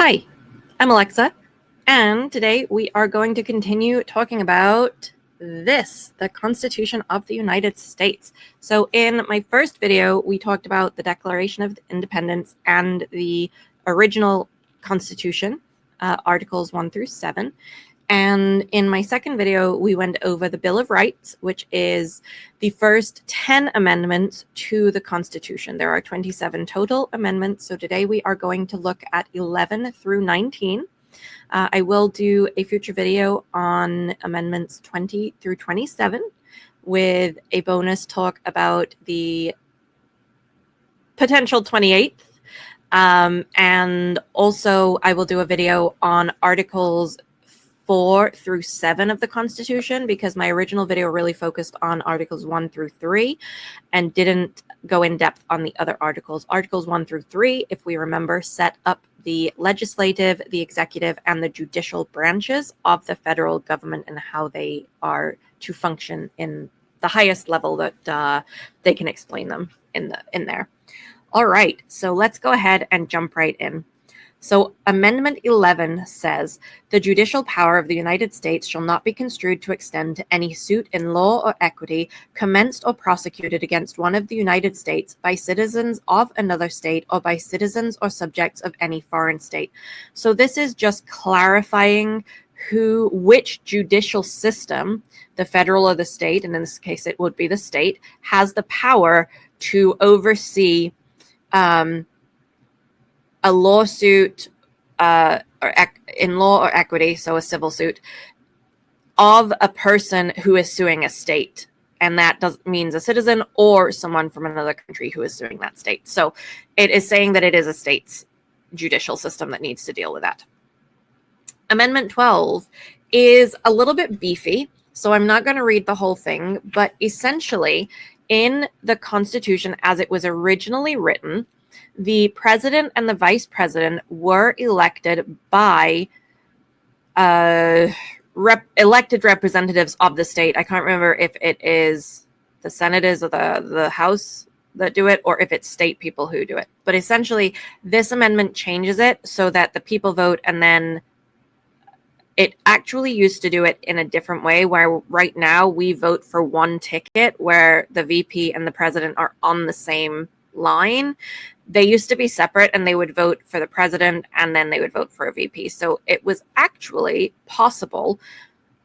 Hi, I'm Alexa, and today we are going to continue talking about the Constitution of the United States. So in my first video, we talked about the Declaration of Independence and the original Constitution, Articles 1 through 7. And in my second video, we went over the Bill of Rights, which is the first 10 amendments to the Constitution. There are 27 total amendments. So today we are going to look at 11 through 19. I will do a future video on amendments 20 through 27 with a bonus talk about the potential 28th. And also I will do a video on Articles 4 through 7 of the Constitution, because my original video really focused on Articles 1 through 3 and didn't go in depth on the other articles. Articles 1 through 3, if we remember, set up the legislative, the executive, and the judicial branches of the federal government and how they are to function in the highest level that they can explain them in there. All right, so let's go ahead and jump right in. So Amendment 11 says, the judicial power of the United States shall not be construed to extend to any suit in law or equity commenced or prosecuted against one of the United States by citizens of another state or by citizens or subjects of any foreign state. So this is just clarifying which judicial system, the federal or the state, and in this case it would be the state, has the power to oversee a lawsuit in law or equity, so a civil suit, of a person who is suing a state. And that means a citizen or someone from another country who is suing that state. So it is saying that it is a state's judicial system that needs to deal with that. Amendment 12 is a little bit beefy, so I'm not going to read the whole thing, but essentially in the Constitution as it was originally written, the president and the vice president were elected by elected representatives of the state. I can't remember if it is the senators or the House that do it, or if it's state people who do it. But essentially, this amendment changes it so that the people vote, and then it actually used to do it in a different way, where right now we vote for one ticket where the VP and the president are on the same line. They used to be separate, and they would vote for the president and then they would vote for a VP. So it was actually possible,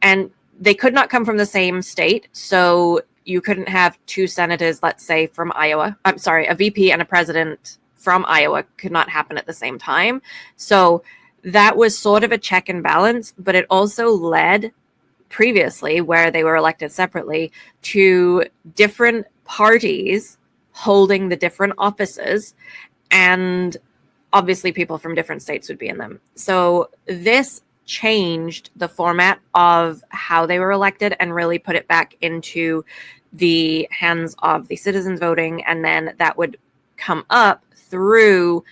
and they could not come from the same state. So you couldn't have two senators, let's say from Iowa. I'm sorry, a VP and a president from Iowa could not happen at the same time. So that was sort of a check and balance, but it also led previously, where they were elected separately, to different parties holding the different offices, and obviously people from different states would be in them. So this changed the format of how they were elected and really put it back into the hands of the citizens voting, and then that would come up through,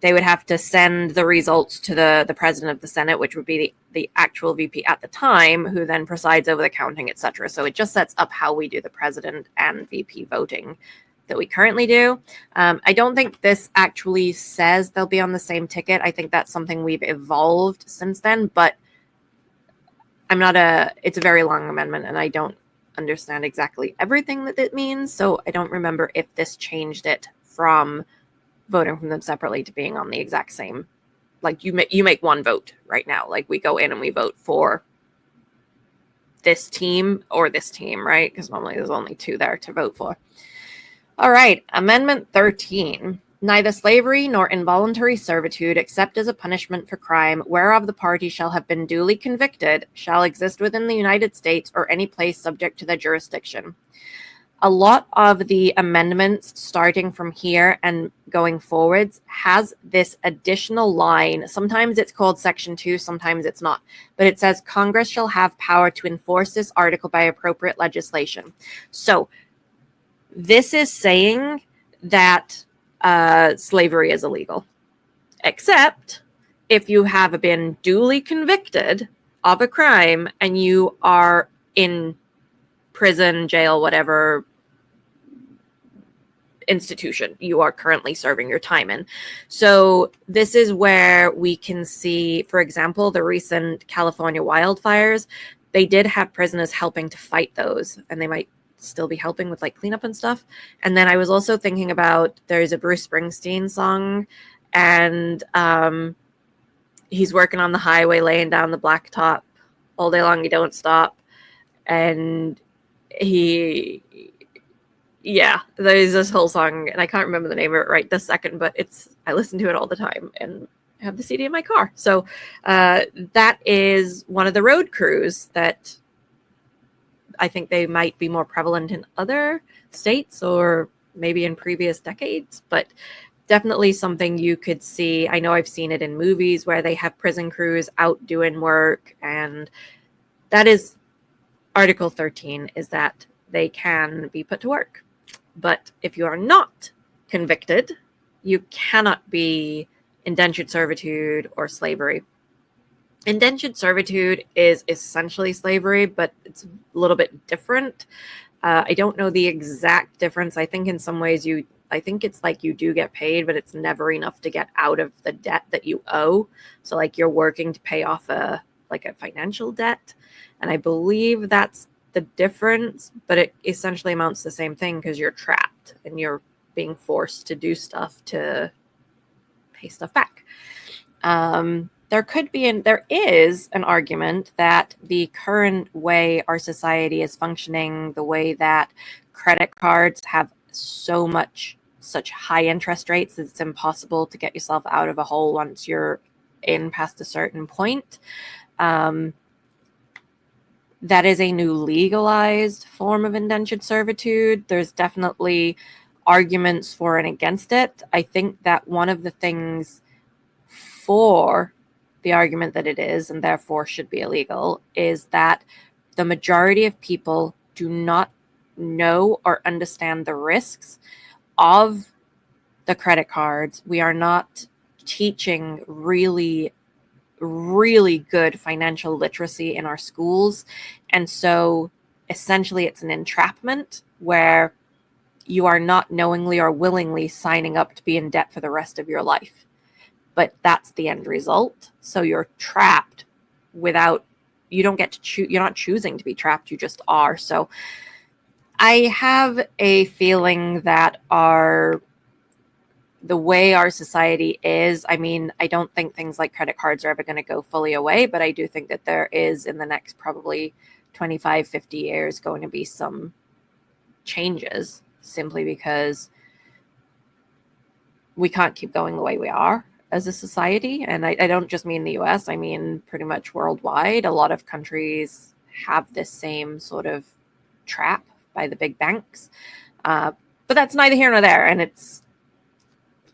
they would have to send the results to the president of the Senate, which would be the actual VP at the time, who then presides over the counting, etc. So it just sets up how we do the president and VP voting that we currently do. I don't think this actually says they'll be on the same ticket. I think that's something we've evolved since then, but it's a very long amendment, and I don't understand exactly everything that it means. So I don't remember if this changed it from voting from them separately to being on the exact same, like you make one vote right now. Like we go in and we vote for this team or this team, right? Because normally there's only two there to vote for. All right, Amendment 13. Neither slavery nor involuntary servitude, except as a punishment for crime, whereof the party shall have been duly convicted, shall exist within the United States or any place subject to their jurisdiction. A lot of the amendments starting from here and going forwards has this additional line. Sometimes it's called Section 2, sometimes it's not. But it says Congress shall have power to enforce this article by appropriate legislation. So this is saying that slavery is illegal, except if you have been duly convicted of a crime and you are in prison, jail, whatever institution you are currently serving your time in. So this is where we can see, for example, the recent California wildfires. They did have prisoners helping to fight those, and they might still be helping with like cleanup and stuff. And then I was also thinking about, there's a Bruce Springsteen song, and he's working on the highway, laying down the blacktop all day long. He don't stop. And there's this whole song, and I can't remember the name of it right this second, but I listen to it all the time and have the CD in my car. So that is one of the road crews that I think they might be more prevalent in other states or maybe in previous decades, but definitely something you could see. I know I've seen it in movies where they have prison crews out doing work, and that is Article 13, is that they can be put to work. But if you are not convicted, you cannot be indentured servitude or slavery. Indentured servitude is essentially slavery, but it's a little bit different. I don't know the exact difference. I think in some ways I think it's like you do get paid, but it's never enough to get out of the debt that you owe. So like you're working to pay off a financial debt. And I believe that's the difference, but it essentially amounts to the same thing because you're trapped and you're being forced to do stuff to pay stuff back. There is an argument that the current way our society is functioning, the way that credit cards have such high interest rates, it's impossible to get yourself out of a hole once you're in past a certain point. That is a new legalized form of indentured servitude. There's definitely arguments for and against it. I think that one of the things for the argument that it is, and therefore should be illegal, is that the majority of people do not know or understand the risks of the credit cards. We are not teaching really good financial literacy in our schools. And so essentially it's an entrapment where you are not knowingly or willingly signing up to be in debt for the rest of your life. But that's the end result. So you're trapped you don't get to choose. You're not choosing to be trapped. You just are. So I have a feeling that the way our society is, I mean, I don't think things like credit cards are ever going to go fully away, but I do think that there is, in the next probably 25, 50 years, going to be some changes, simply because we can't keep going the way we are as a society. And I don't just mean the US, I mean pretty much worldwide. A lot of countries have this same sort of trap by the big banks. But that's neither here nor there. And it's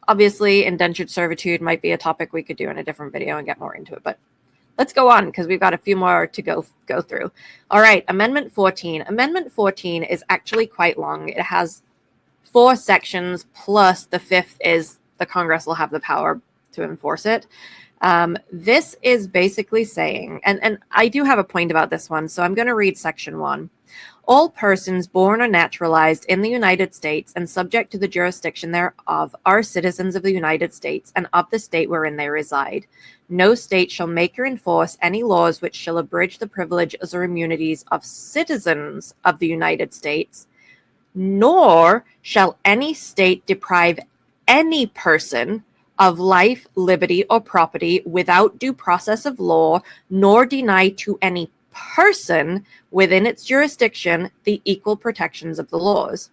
obviously indentured servitude might be a topic we could do in a different video and get more into it. But let's go on, because we've got a few more to go through. All right, Amendment 14. Amendment 14 is actually quite long. It has 4 sections, plus the 5th is the Congress will have the power to enforce it. This is basically saying, and I do have a point about this one, so I'm going to read section 1. All persons born or naturalized in the United States and subject to the jurisdiction thereof are citizens of the United States and of the state wherein they reside. No state shall make or enforce any laws which shall abridge the privileges or immunities of citizens of the United States, nor shall any state deprive any person of life, liberty, or property without due process of law, nor deny to any person within its jurisdiction the equal protections of the laws.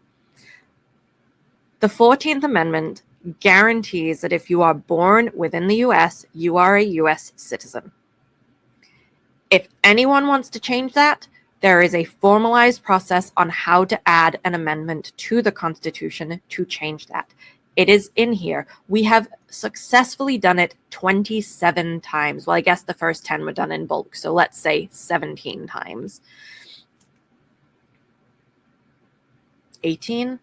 The 14th Amendment guarantees that if you are born within the U.S., you are a U.S. citizen. If anyone wants to change that, there is a formalized process on how to add an amendment to the Constitution to change that. It is in here. We have successfully done it 27 times. Well, I guess the first 10 were done in bulk, so let's say 17 times. 18?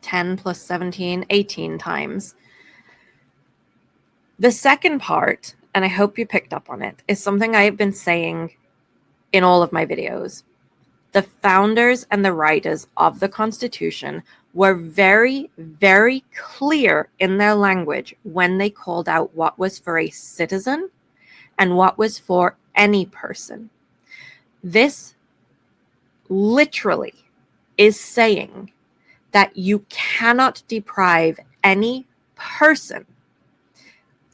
10 plus 17? 18 times. The second part, and I hope you picked up on it, is something I have been saying in all of my videos. The founders and the writers of the Constitution were very, very clear in their language when they called out what was for a citizen and what was for any person. This literally is saying that you cannot deprive any person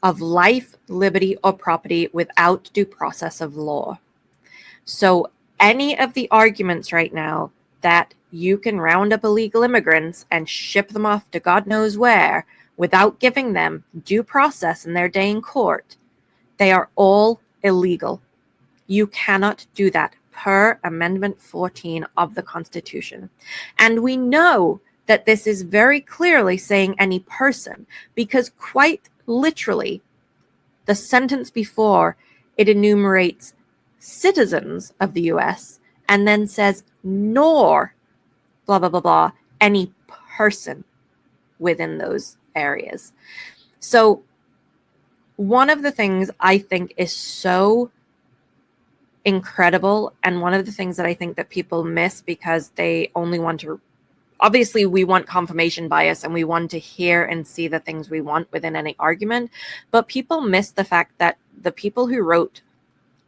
of life, liberty, or property without due process of law. So any of the arguments right now that you can round up illegal immigrants and ship them off to God knows where without giving them due process in their day in court, they are all illegal. You cannot do that per Amendment 14 of the Constitution. And we know that this is very clearly saying any person, because quite literally, the sentence before it enumerates citizens of the US and then says, nor blah, blah, blah, blah, any person within those areas. So one of the things I think is so incredible, and one of the things that I think that people miss because they only want to, obviously we want confirmation bias and we want to hear and see the things we want within any argument, but people miss the fact that the people who wrote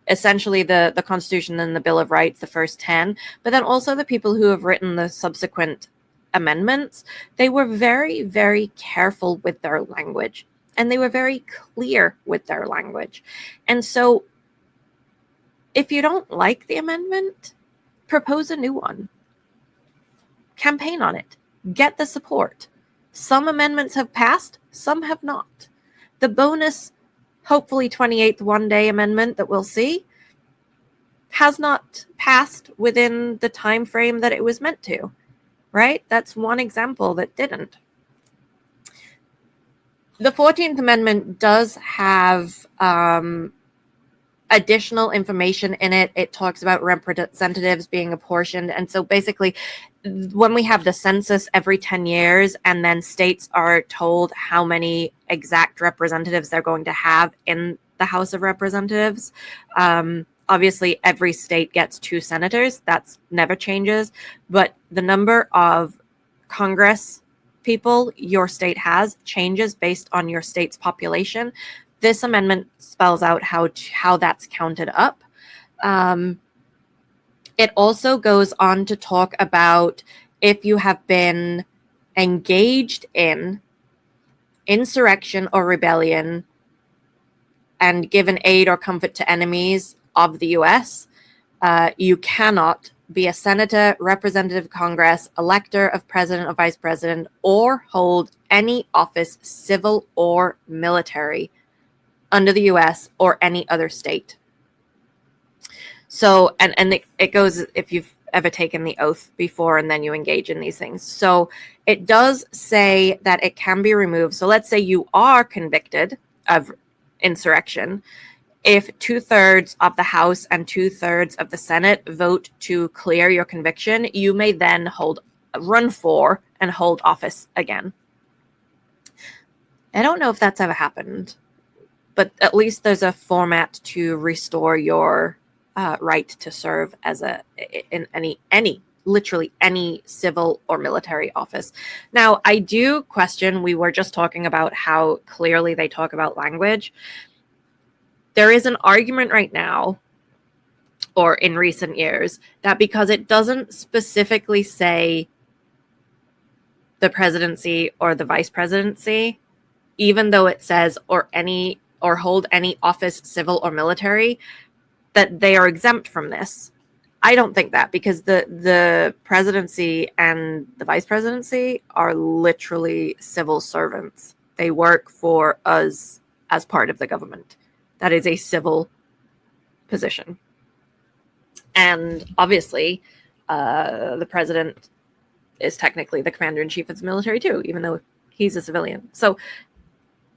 essentially the Constitution and the Bill of Rights, the first 10, but then also the people who have written the subsequent amendments, they were very, very careful with their language, and they were very clear with their language. And so if you don't like the amendment, propose a new one. Campaign on it. Get the support. Some amendments have passed, some have not. The bonus, hopefully 28th one-day amendment that we'll see, has not passed within the time frame that it was meant to, right? That's one example that didn't. The 14th Amendment does have additional information in it. It talks about representatives being apportioned. And so basically, when we have the census every 10 years and then states are told how many exact representatives they're going to have in the House of Representatives, obviously every state gets 2 senators. That's never changes. But the number of Congress people your state has changes based on your state's population. This amendment spells out how that's counted up. It also goes on to talk about if you have been engaged in insurrection or rebellion and given aid or comfort to enemies of the U.S., you cannot be a senator, representative of Congress, elector of president or vice president, or hold any office, civil or military, under the U.S. or any other state. So, and it goes if you've ever taken the oath before and then you engage in these things. So it does say that it can be removed. So let's say you are convicted of insurrection. If 2/3 of the House and 2/3 of the Senate vote to clear your conviction, you may then run for and hold office again. I don't know if that's ever happened, but at least there's a format to restore your right to serve in literally any civil or military office. Now, I do question, we were just talking about how clearly they talk about language. There is an argument right now, or in recent years, that because it doesn't specifically say the presidency or the vice presidency, even though it says or hold any office, civil or military, that they are exempt from this. I don't think that, because the presidency and the vice presidency are literally civil servants. They work for us as part of the government. That is a civil position. And obviously, the president is technically the commander-in-chief of the military too, even though he's a civilian. So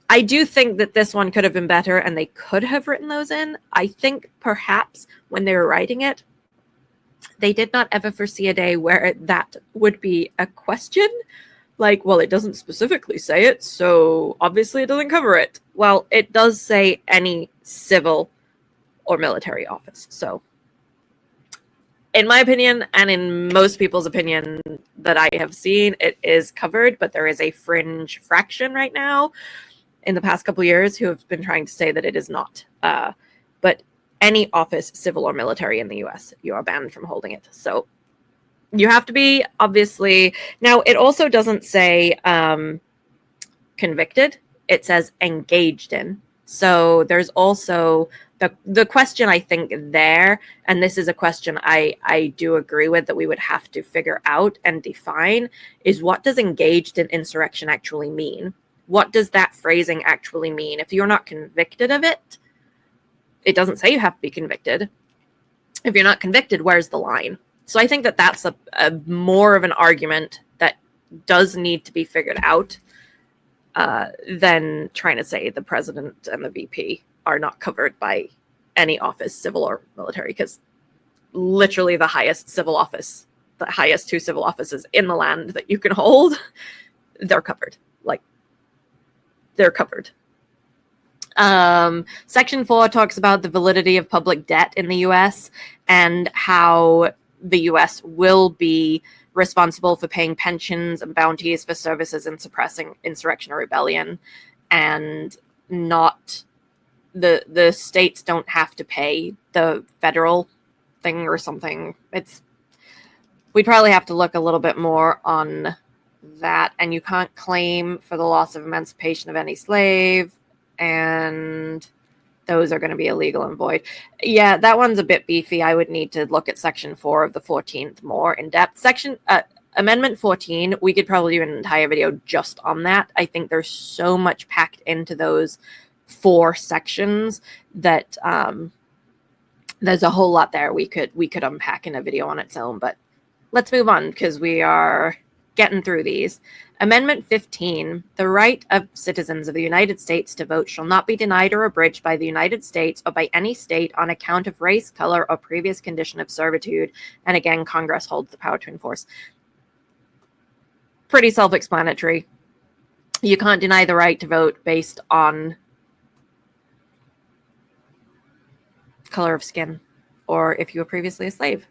I do think that this one could have been better and they could have written those in. I think perhaps when they were writing it, they did not ever foresee a day where that would be a question. Like, well, it doesn't specifically say it, so obviously it doesn't cover it. Well, it does say any civil or military office. So in my opinion, and in most people's opinion that I have seen, it is covered, but there is a fringe fraction right now in the past couple of years who have been trying to say that it is not. But any office, civil or military in the US, you are banned from holding it. So you have to be, obviously. Now, it also doesn't say convicted. It says engaged in. So there's also the question, I think, there, and this is a question I do agree with that we would have to figure out and define, is what does engaged in insurrection actually mean? What does that phrasing actually mean? If you're not convicted of it, it doesn't say you have to be convicted. If you're not convicted, where's the line? So I think that that's a more of an argument that does need to be figured out than trying to say the president and the VP are not covered by any office, civil or military, because literally the highest civil office, the highest two civil offices in the land that you can hold, they're covered. Like, they're covered. Section 4 talks about the validity of public debt in the US and how the US will be responsible for paying pensions and bounties for services in suppressing insurrection or rebellion, and not the states don't have to pay the federal thing or something. We'd probably have to look a little bit more on that. And you can't claim for the loss of emancipation of any slave, and those are going to be illegal and void. Yeah, that one's a bit beefy. I would need to look at Section 4 of the 14th more in depth. Amendment 14, we could probably do an entire video just on that. I think there's so much packed into those 4 sections that there's a whole lot there we could unpack in a video on its own. But let's move on, because we are getting through these. Amendment 15, the right of citizens of the United States to vote shall not be denied or abridged by the United States or by any state on account of race, color, or previous condition of servitude. And again, Congress holds the power to enforce. Pretty self-explanatory. You can't deny the right to vote based on color of skin or if you were previously a slave.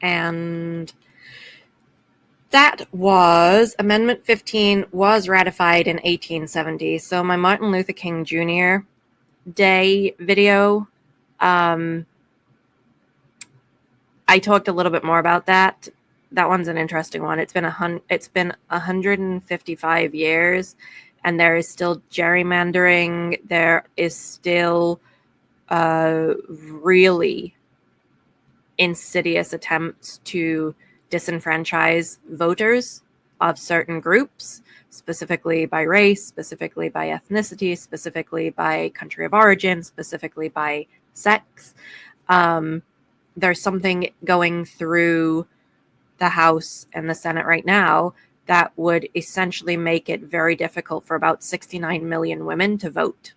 And that was, Amendment 15 was ratified in 1870. So my Martin Luther King Jr. Day video, I talked a little bit more about that. That one's an interesting one. It's been 155 years, and there is still gerrymandering. There is still really insidious attempts to disenfranchise voters of certain groups, specifically by race, specifically by ethnicity, specifically by country of origin, specifically by sex. There's something going through the House and the Senate right now that would essentially make it very difficult for about 69 million women to vote,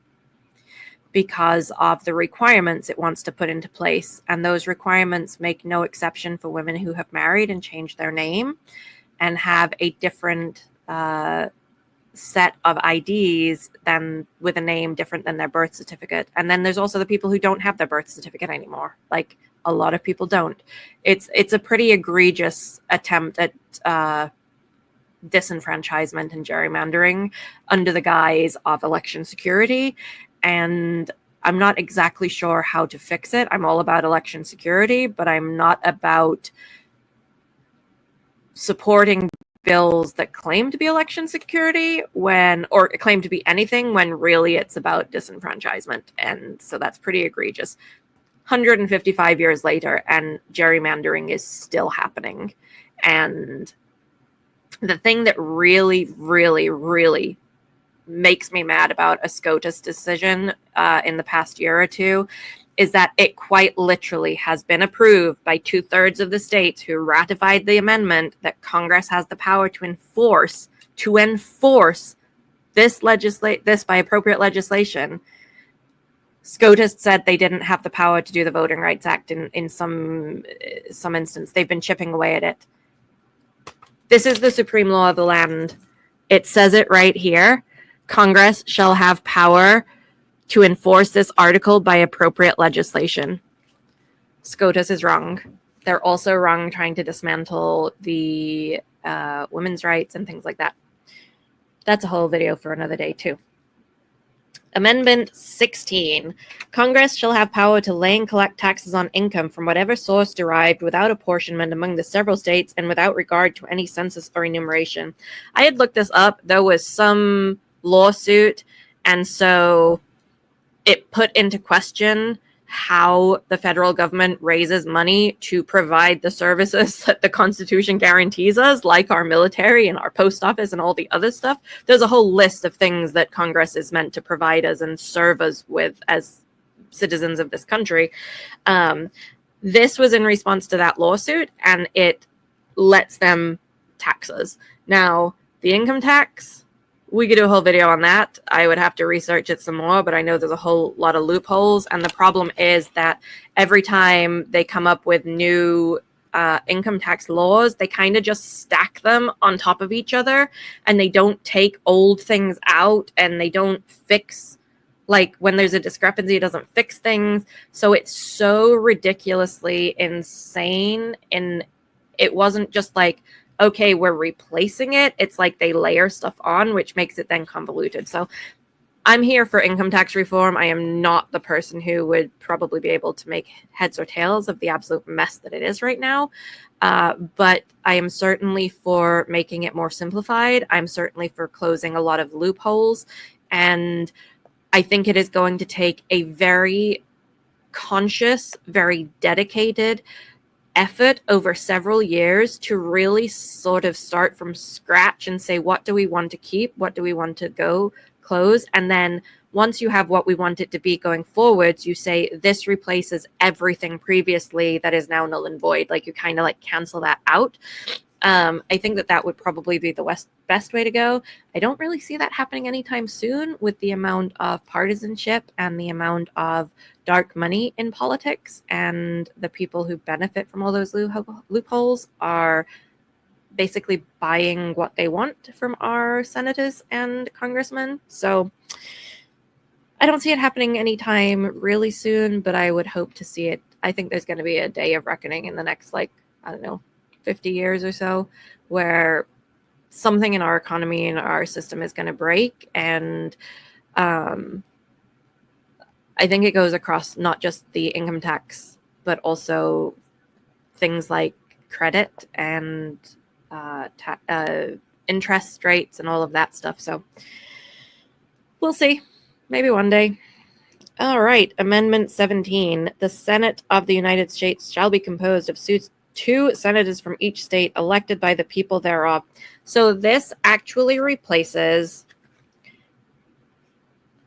because of the requirements it wants to put into place. And those requirements make no exception for women who have married and changed their name and have a different set of IDs than with a name different than their birth certificate. And then there's also the people who don't have their birth certificate anymore. Like, a lot of people don't. It's a pretty egregious attempt at disenfranchisement and gerrymandering under the guise of election security. And I'm not exactly sure how to fix it. I'm all about election security, but I'm not about supporting bills that claim to be election security or claim to be anything when really it's about disenfranchisement. And so that's pretty egregious. 155 years later, and gerrymandering is still happening. And the thing that really, really, really makes me mad about a SCOTUS decision in the past year or two is that it quite literally has been approved by 2/3 of the states who ratified the amendment that Congress has the power to enforce this by appropriate legislation. SCOTUS said they didn't have the power to do the Voting Rights Act in some instance. They've been chipping away at it. This is the supreme law of the land. It says it right here. Congress shall have power to enforce this article by appropriate legislation. SCOTUS is wrong. They're also wrong trying to dismantle the women's rights and things like that. That's a whole video for another day, too. Amendment 16. Congress shall have power to lay and collect taxes on income from whatever source derived without apportionment among the several states and without regard to any census or enumeration. I had looked this up. There was some lawsuit, and so it put into question how the federal government raises money to provide the services that the Constitution guarantees us, like our military and our post office and all the other stuff. There's a whole list of things that Congress is meant to provide us and serve us with as citizens of this country. This was in response to that lawsuit, and it lets them tax us. Now, the income tax, we could do a whole video on that. I would have to research it some more, but I know there's a whole lot of loopholes. And the problem is that every time they come up with new income tax laws, they kind of just stack them on top of each other, and they don't take old things out, and they don't fix, like when there's a discrepancy, it doesn't fix things. So it's so ridiculously insane. And it wasn't just like, okay, we're replacing it. It's like they layer stuff on, which makes it then convoluted. So I'm here for income tax reform. I am not the person who would probably be able to make heads or tails of the absolute mess that it is right now. But I am certainly for making it more simplified. I'm certainly for closing a lot of loopholes. And I think it is going to take a very conscious, very dedicated effort over several years to really sort of start from scratch and say, what do we want to keep? What do we want to go close? And then once you have what we want it to be going forwards, you say, this replaces everything previously that is now null and void. Like you kind of like cancel that out. I think that would probably be the best way to go. I don't really see that happening anytime soon with the amount of partisanship and the amount of dark money in politics, and the people who benefit from all those loopholes are basically buying what they want from our senators and congressmen. So I don't see it happening anytime really soon, but I would hope to see it. I think there's going to be a day of reckoning in the next, 50 years or so, where something in our economy and our system is going to break. And I think it goes across not just the income tax, but also things like credit and interest rates and all of that stuff. So we'll see. Maybe one day. All right. Amendment 17. The Senate of the United States shall be composed of 2 senators from each state elected by the people thereof. So this actually replaces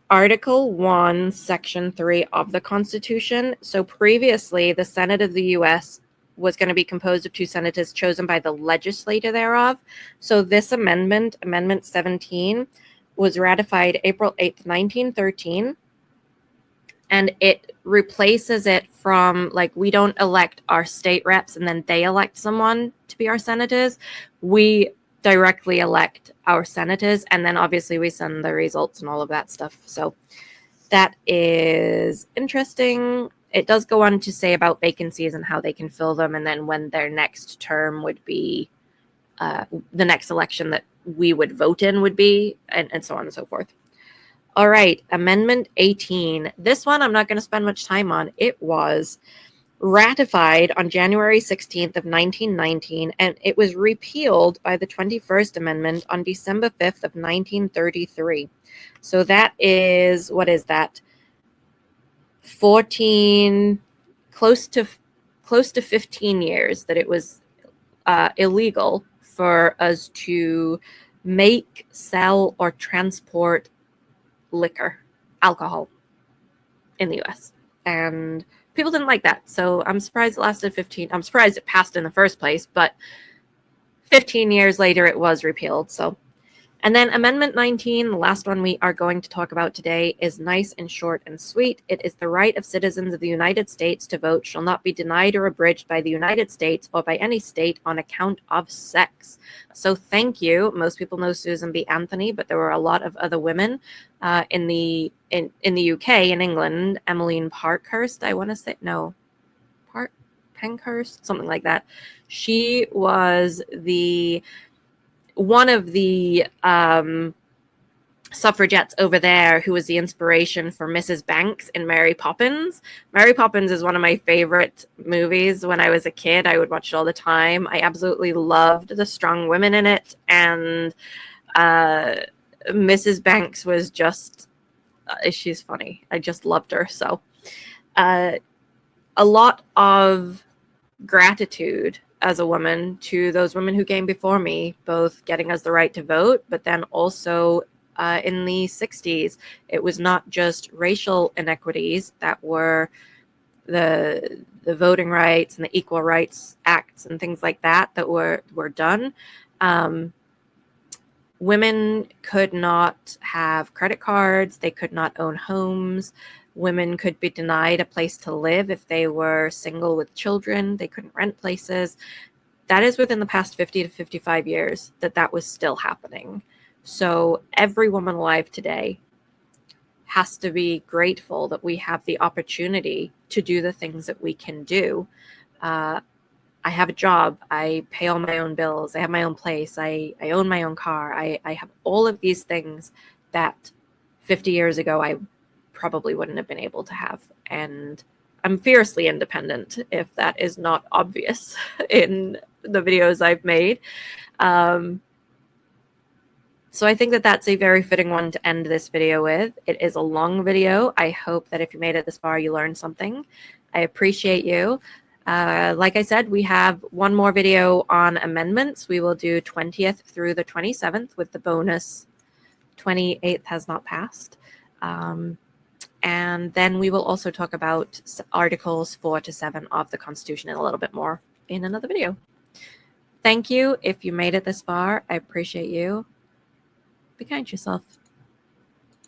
Article 1, Section 3 of the Constitution. So previously, the Senate of the U.S. was going to be composed of 2 senators chosen by the legislature thereof. So this amendment, Amendment 17, was ratified April 8th, 1913. And it replaces it from, we don't elect our state reps and then they elect someone to be our senators. We directly elect our senators, and then obviously we send the results and all of that stuff. So that is interesting. It does go on to say about vacancies and how they can fill them, and then when their next term would be, the next election that we would vote in would be, and so on and so forth. All right, Amendment 18. This one I'm not going to spend much time on. It was ratified on January 16th of 1919, and it was repealed by the 21st Amendment on December 5th of 1933. So that is, what is that? 14, close to 15 years that it was illegal for us to make, sell, or transport alcohol in the US. And people didn't like that. So I'm surprised it lasted 15. I'm surprised it passed in the first place, but 15 years later it was repealed. So, and then Amendment 19, the last one we are going to talk about today, is nice and short and sweet. It is the right of citizens of the United States to vote shall not be denied or abridged by the United States or by any state on account of sex. So thank you. Most people know Susan B. Anthony, but there were a lot of other women in the UK, in England. Emmeline Parkhurst, I want to say, no, Pankhurst, something like that. She was one of the suffragettes over there who was the inspiration for Mrs. Banks in Mary Poppins. Mary Poppins is one of my favorite movies. When I was a kid, I would watch it all the time. I absolutely loved the strong women in it, and Mrs. Banks was just she's funny. I just loved her. So a lot of gratitude as a woman to those women who came before me, both getting us the right to vote, but then also in the 60s, it was not just racial inequities that were the voting rights and the Equal Rights Acts and things like that were done. Women could not have credit cards. They could not own homes. Women could be denied a place to live if they were single with children. They couldn't rent places. That is within the past 50 to 55 years that was still happening. So every woman alive today has to be grateful that we have the opportunity to do the things that we can do. I have a job. I pay all my own bills. I have my own place. I own my own car. I have all of these things that 50 years ago I probably wouldn't have been able to have. And I'm fiercely independent, if that is not obvious in the videos I've made. So I think that that's a very fitting one to end this video with. It is a long video. I hope that if you made it this far, you learned something. I appreciate you. Like I said, we have one more video on amendments. We will do 20th through the 27th with the bonus 28th has not passed. And then we will also talk about Articles 4 to 7 of the Constitution in a little bit more in another video. Thank you. If you made it this far, I appreciate you. Be kind to yourself.